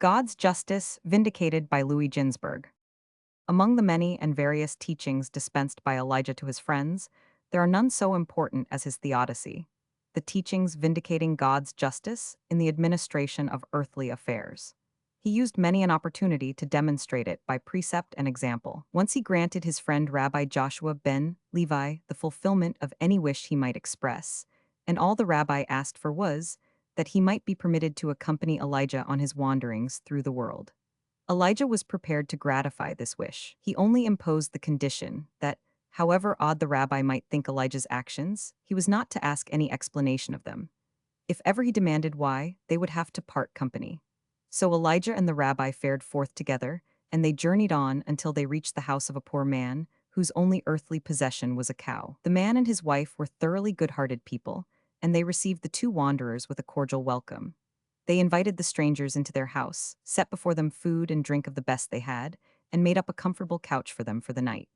God's Justice Vindicated by Ginzberg. Among the many and various teachings dispensed by Elijah to his friends, there are none so important as his theodicy, the teachings vindicating God's justice in the administration of earthly affairs. He used many an opportunity to demonstrate it by precept and example. Once he granted his friend Rabbi Joshua ben Levi the fulfillment of any wish he might express, and all the rabbi asked for was that he might be permitted to accompany Elijah on his wanderings through the world. Elijah was prepared to gratify this wish. He only imposed the condition that, however odd the rabbi might think Elijah's actions, he was not to ask any explanation of them. If ever he demanded why, they would have to part company. So Elijah and the rabbi fared forth together, and they journeyed on until they reached the house of a poor man, whose only earthly possession was a cow. The man and his wife were thoroughly good-hearted people, and they received the two wanderers with a cordial welcome. They invited the strangers into their house, set before them food and drink of the best they had, and made up a comfortable couch for them for the night.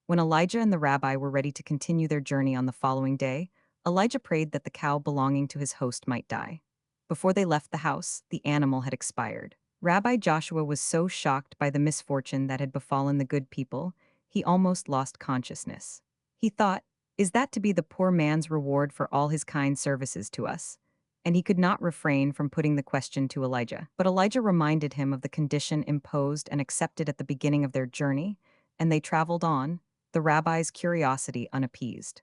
When Elijah and the rabbi were ready to continue their journey on the following day, Elijah prayed that the cow belonging to his host might die. Before they left the house, the animal had expired. Rabbi Joshua was so shocked by the misfortune that had befallen the good people, he almost lost consciousness. He thought, "Is that to be the poor man's reward for all his kind services to us?" And he could not refrain from putting the question to Elijah. But Elijah reminded him of the condition imposed and accepted at the beginning of their journey, and they traveled on, the rabbi's curiosity unappeased.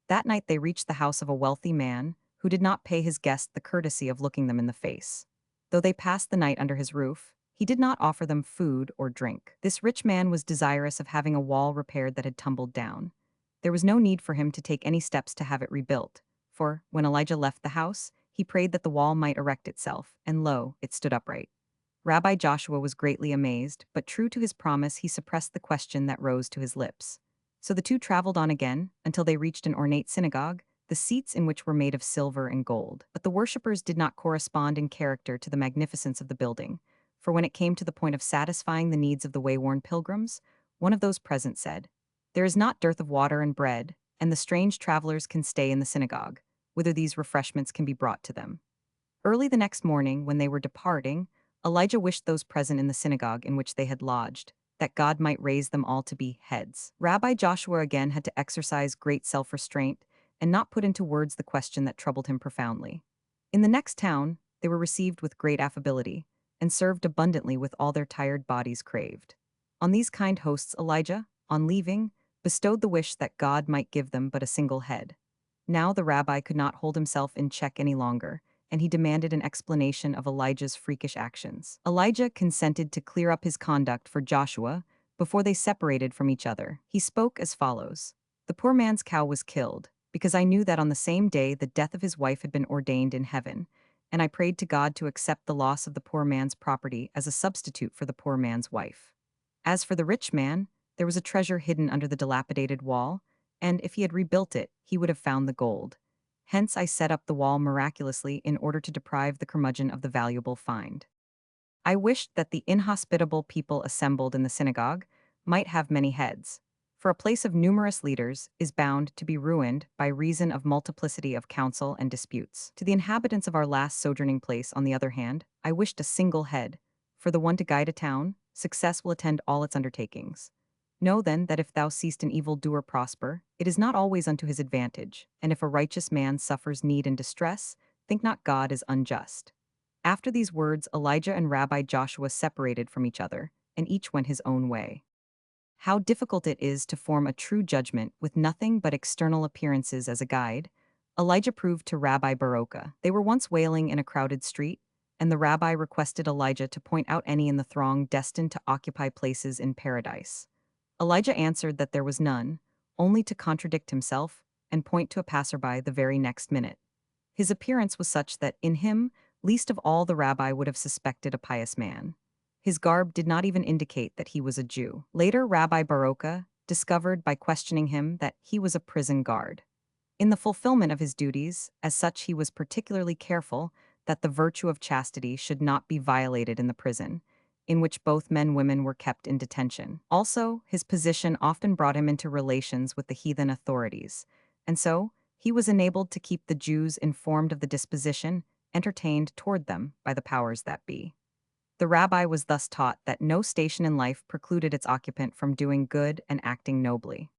That night they reached the house of a wealthy man, who did not pay his guests the courtesy of looking them in the face. Though they passed the night under his roof, he did not offer them food or drink. This rich man was desirous of having a wall repaired that had tumbled down. There was no need for him to take any steps to have it rebuilt, for, when Elijah left the house, he prayed that the wall might erect itself, and lo, it stood upright. Rabbi Joshua was greatly amazed, but true to his promise, he suppressed the question that rose to his lips. So the two traveled on again, until they reached an ornate synagogue, the seats in which were made of silver and gold. But the worshippers did not correspond in character to the magnificence of the building, for when it came to the point of satisfying the needs of the wayworn pilgrims, one of those present said, "There is not dearth of water and bread, and the strange travelers can stay in the synagogue, whither these refreshments can be brought to them." Early the next morning, when they were departing, Elijah wished those present in the synagogue in which they had lodged, that God might raise them all to be heads. Rabbi Joshua again had to exercise great self-restraint and not put into words the question that troubled him profoundly. In the next town, they were received with great affability, and served abundantly with all their tired bodies craved. On these kind hosts Elijah, on leaving, bestowed the wish that God might give them but a single head. Now the rabbi could not hold himself in check any longer, and he demanded an explanation of Elijah's freakish actions. Elijah consented to clear up his conduct for Joshua before they separated from each other. He spoke as follows: "The poor man's cow was killed, because I knew that on the same day the death of his wife had been ordained in heaven, and I prayed to God to accept the loss of the poor man's property as a substitute for the poor man's wife. As for the rich man, there was a treasure hidden under the dilapidated wall, and if he had rebuilt it, he would have found the gold. Hence I set up the wall miraculously in order to deprive the curmudgeon of the valuable find. I wished that the inhospitable people assembled in the synagogue might have many heads, for a place of numerous leaders is bound to be ruined by reason of multiplicity of counsel and disputes. To the inhabitants of our last sojourning place, on the other hand, I wished a single head, for the one to guide a town, success will attend all its undertakings. Know then that if thou seest an evildoer prosper, it is not always unto his advantage, and if a righteous man suffers need and distress, think not God is unjust." After these words, Elijah and Rabbi Joshua separated from each other, and each went his own way. How difficult it is to form a true judgment with nothing but external appearances as a guide, Elijah proved to Rabbi Baroka. They were once wailing in a crowded street, and the rabbi requested Elijah to point out any in the throng destined to occupy places in paradise. Elijah answered that there was none, only to contradict himself and point to a passerby the very next minute. His appearance was such that in him, least of all the rabbi would have suspected a pious man. His garb did not even indicate that he was a Jew. Later, Rabbi Baroka discovered by questioning him that he was a prison guard. In the fulfillment of his duties, as such, he was particularly careful that the virtue of chastity should not be violated in the prison, in which both men and women were kept in detention. Also, his position often brought him into relations with the heathen authorities, and so he was enabled to keep the Jews informed of the disposition entertained toward them by the powers that be. The rabbi was thus taught that no station in life precluded its occupant from doing good and acting nobly.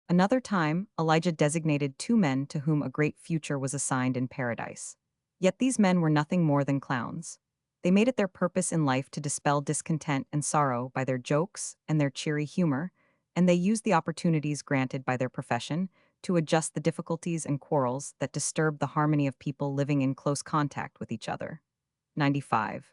Another time, Elijah designated two men to whom a great future was assigned in paradise. Yet these men were nothing more than clowns. They made it their purpose in life to dispel discontent and sorrow by their jokes and their cheery humor, and they used the opportunities granted by their profession to adjust the difficulties and quarrels that disturbed the harmony of people living in close contact with each other. 95.